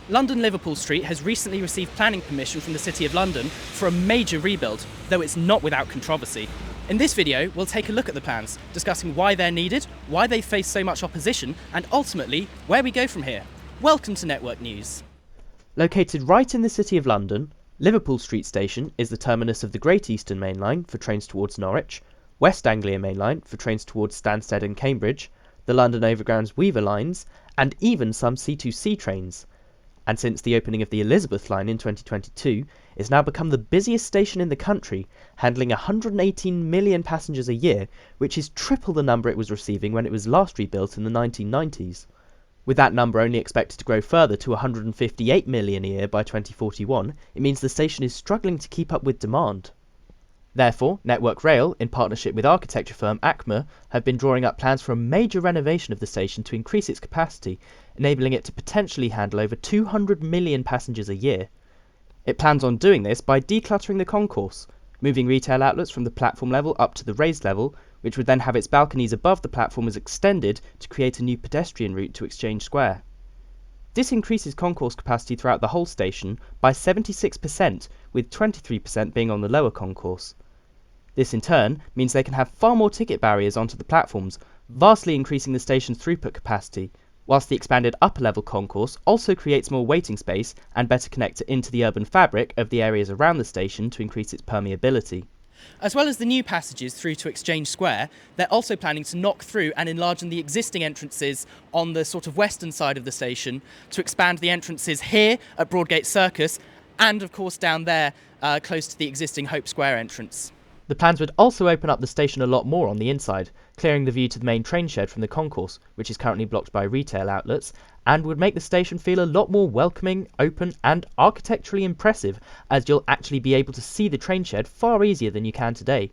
London Liverpool Street has recently received planning permission from the City of London for a major rebuild, though it's not without controversy. In this video, we'll take a look at the plans, discussing why they're needed, why they face so much opposition, and ultimately, where we go from here. Welcome to Network News. Located right in the City of London, Liverpool Street Station is the terminus of the Great Eastern Main Line for trains towards Norwich, West Anglia Main Line for trains towards Stansted and Cambridge, the London Overground's Weaver lines, and even some C2C trains. And since the opening of the Elizabeth line in 2022, it's now become the busiest station in the country, handling 118 million passengers a year, which is triple the number it was receiving when it was last rebuilt in the 1990s. With that number only expected to grow further to 158 million a year by 2041, it means the station is struggling to keep up with demand. Therefore, Network Rail, in partnership with architecture firm ACMA, have been drawing up plans for a major renovation of the station to increase its capacity, enabling it to potentially handle over 200 million passengers a year. It plans on doing this by decluttering the concourse, moving retail outlets from the platform level up to the raised level, which would then have its balconies above the platforms extended to create a new pedestrian route to Exchange Square. This increases concourse capacity throughout the whole station by 76%, with 23% being on the lower concourse. This in turn means they can have far more ticket barriers onto the platforms, vastly increasing the station's throughput capacity, whilst the expanded upper level concourse also creates more waiting space and better connects it into the urban fabric of the areas around the station to increase its permeability. As well as the new passages through to Exchange Square, they're also planning to knock through and enlarge the existing entrances on the sort of western side of the station to expand the entrances here at Broadgate Circus and of course down there close to the existing Hope Square entrance. The plans would also open up the station a lot more on the inside, clearing the view to the main train shed from the concourse, which is currently blocked by retail outlets, and would make the station feel a lot more welcoming, open and architecturally impressive, as you'll actually be able to see the train shed far easier than you can today.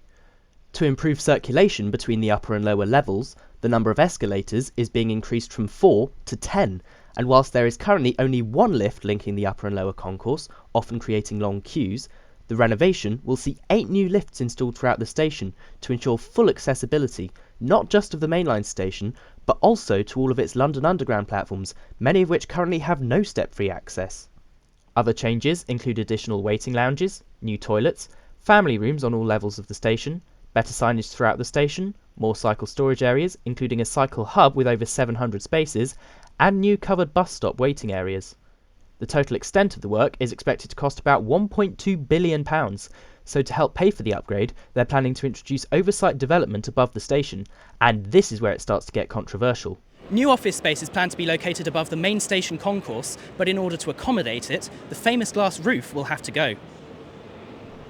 To improve circulation between the upper and lower levels, the number of escalators is being increased from 4 to 10, and whilst there is currently only one lift linking the upper and lower concourse, often creating long queues, the renovation will see 8 new lifts installed throughout the station to ensure full accessibility, not just of the mainline station, but also to all of its London Underground platforms, many of which currently have no step-free access. Other changes include additional waiting lounges, new toilets, family rooms on all levels of the station, better signage throughout the station, more cycle storage areas, including a cycle hub with over 700 spaces, and new covered bus stop waiting areas. The total extent of the work is expected to cost about £1.2 billion, so to help pay for the upgrade, they're planning to introduce oversight development above the station, and this is where it starts to get controversial. New office space is planned to be located above the main station concourse, but in order to accommodate it, the famous glass roof will have to go.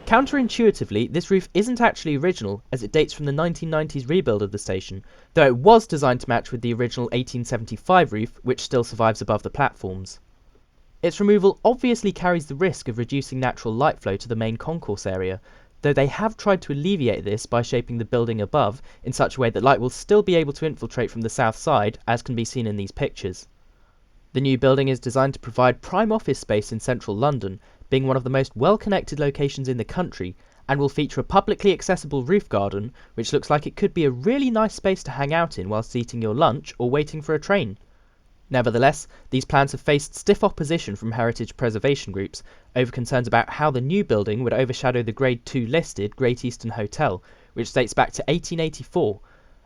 Counterintuitively, this roof isn't actually original, as it dates from the 1990s rebuild of the station, though it was designed to match with the original 1875 roof, which still survives above the platforms. Its removal obviously carries the risk of reducing natural light flow to the main concourse area, though they have tried to alleviate this by shaping the building above in such a way that light will still be able to infiltrate from the south side, as can be seen in these pictures. The new building is designed to provide prime office space in central London, being one of the most well-connected locations in the country, and will feature a publicly accessible roof garden, which looks like it could be a really nice space to hang out in whilst eating your lunch or waiting for a train. Nevertheless, these plans have faced stiff opposition from heritage preservation groups over concerns about how the new building would overshadow the Grade 2 listed Great Eastern Hotel, which dates back to 1884,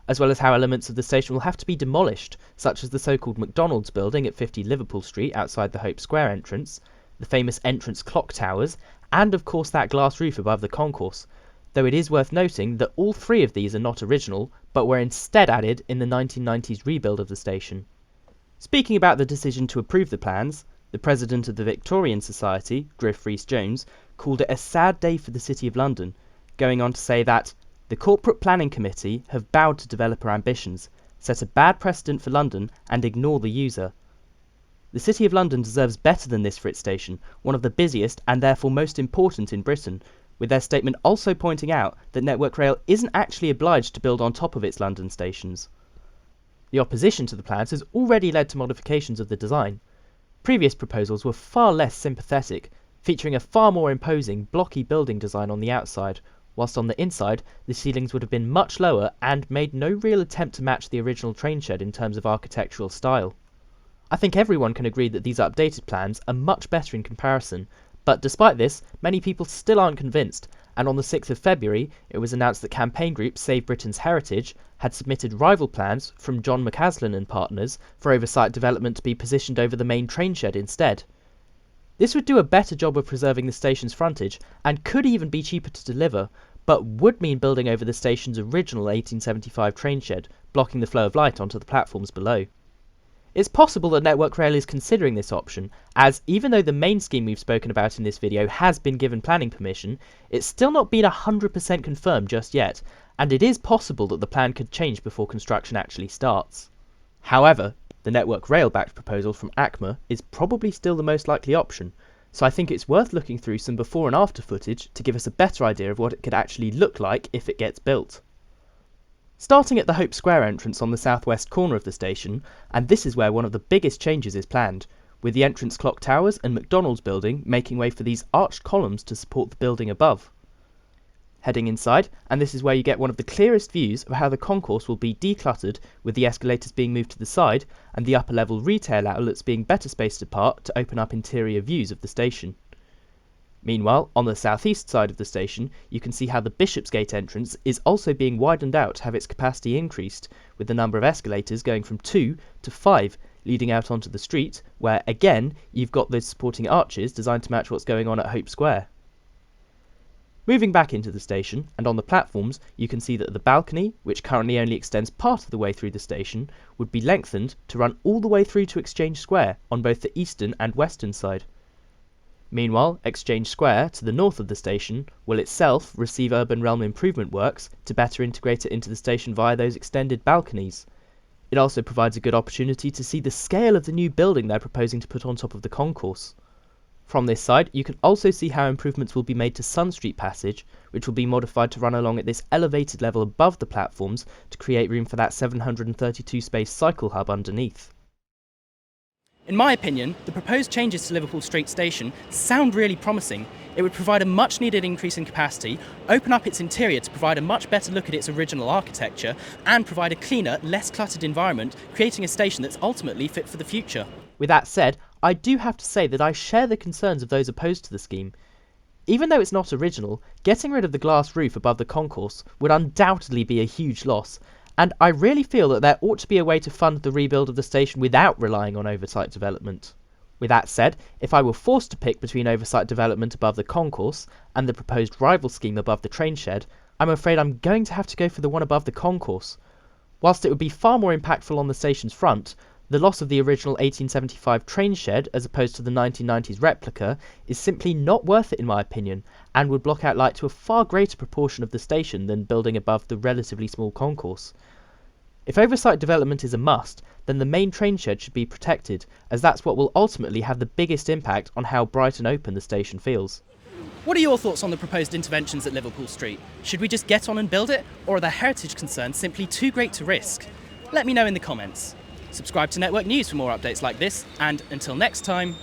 as well as how elements of the station will have to be demolished, such as the so-called McDonald's building at 50 Liverpool Street outside the Hope Square entrance, the famous entrance clock towers, and of course that glass roof above the concourse, though it is worth noting that all 3 of these are not original, but were instead added in the 1990s rebuild of the station. Speaking about the decision to approve the plans, the president of the Victorian Society, Griff Rhys-Jones, called it a sad day for the City of London, going on to say that the Corporate Planning Committee have bowed to developer ambitions, set a bad precedent for London and ignore the user. The City of London deserves better than this for its station, one of the busiest and therefore most important in Britain, with their statement also pointing out that Network Rail isn't actually obliged to build on top of its London stations. The opposition to the plans has already led to modifications of the design. Previous proposals were far less sympathetic, featuring a far more imposing, blocky building design on the outside, whilst on the inside, the ceilings would have been much lower and made no real attempt to match the original train shed in terms of architectural style. I think everyone can agree that these updated plans are much better in comparison, but despite this, many people still aren't convinced, and on the 6th of February it was announced that campaign group Save Britain's Heritage had submitted rival plans from John McCaslin and partners for oversight development to be positioned over the main train shed instead. This would do a better job of preserving the station's frontage and could even be cheaper to deliver, but would mean building over the station's original 1875 train shed, blocking the flow of light onto the platforms below. It's possible that Network Rail is considering this option, as even though the main scheme we've spoken about in this video has been given planning permission, it's still not been 100% confirmed just yet, and it is possible that the plan could change before construction actually starts. However, the Network Rail-backed proposal from ACMA is probably still the most likely option, so I think it's worth looking through some before and after footage to give us a better idea of what it could actually look like if it gets built. Starting at the Hope Square entrance on the southwest corner of the station, and this is where one of the biggest changes is planned, with the entrance clock towers and McDonald's building making way for these arched columns to support the building above. Heading inside, and this is where you get one of the clearest views of how the concourse will be decluttered, with the escalators being moved to the side and the upper level retail outlets being better spaced apart to open up interior views of the station. Meanwhile, on the southeast side of the station, you can see how the Bishopsgate entrance is also being widened out to have its capacity increased, with the number of escalators going from 2 to 5, leading out onto the street, where again you've got those supporting arches designed to match what's going on at Hope Square. Moving back into the station, and on the platforms, you can see that the balcony, which currently only extends part of the way through the station, would be lengthened to run all the way through to Exchange Square on both the eastern and western side. Meanwhile, Exchange Square, to the north of the station, will itself receive urban realm improvement works to better integrate it into the station via those extended balconies. It also provides a good opportunity to see the scale of the new building they're proposing to put on top of the concourse. From this side, you can also see how improvements will be made to Sun Street Passage, which will be modified to run along at this elevated level above the platforms to create room for that 732 space cycle hub underneath. In my opinion, the proposed changes to Liverpool Street Station sound really promising. It would provide a much needed increase in capacity, open up its interior to provide a much better look at its original architecture, and provide a cleaner, less cluttered environment, creating a station that's ultimately fit for the future. With that said, I do have to say that I share the concerns of those opposed to the scheme. Even though it's not original, getting rid of the glass roof above the concourse would undoubtedly be a huge loss, and I really feel that there ought to be a way to fund the rebuild of the station without relying on oversight development. With that said, if I were forced to pick between oversight development above the concourse and the proposed rival scheme above the train shed, I'm afraid I'm going to have to go for the one above the concourse. Whilst it would be far more impactful on the station's front, the loss of the original 1875 train shed as opposed to the 1990s replica is simply not worth it in my opinion, and would block out light to a far greater proportion of the station than building above the relatively small concourse. If oversight development is a must, then the main train shed should be protected, as that's what will ultimately have the biggest impact on how bright and open the station feels. What are your thoughts on the proposed interventions at Liverpool Street? Should we just get on and build it, or are the heritage concerns simply too great to risk? Let me know in the comments. Subscribe to Network News for more updates like this, and until next time,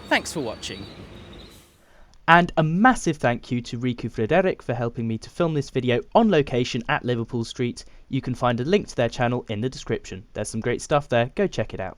thanks for watching. And a massive thank you to Riku Frederik for helping me to film this video on location at Liverpool Street. You can find a link to their channel in the description. There's some great stuff there, go check it out.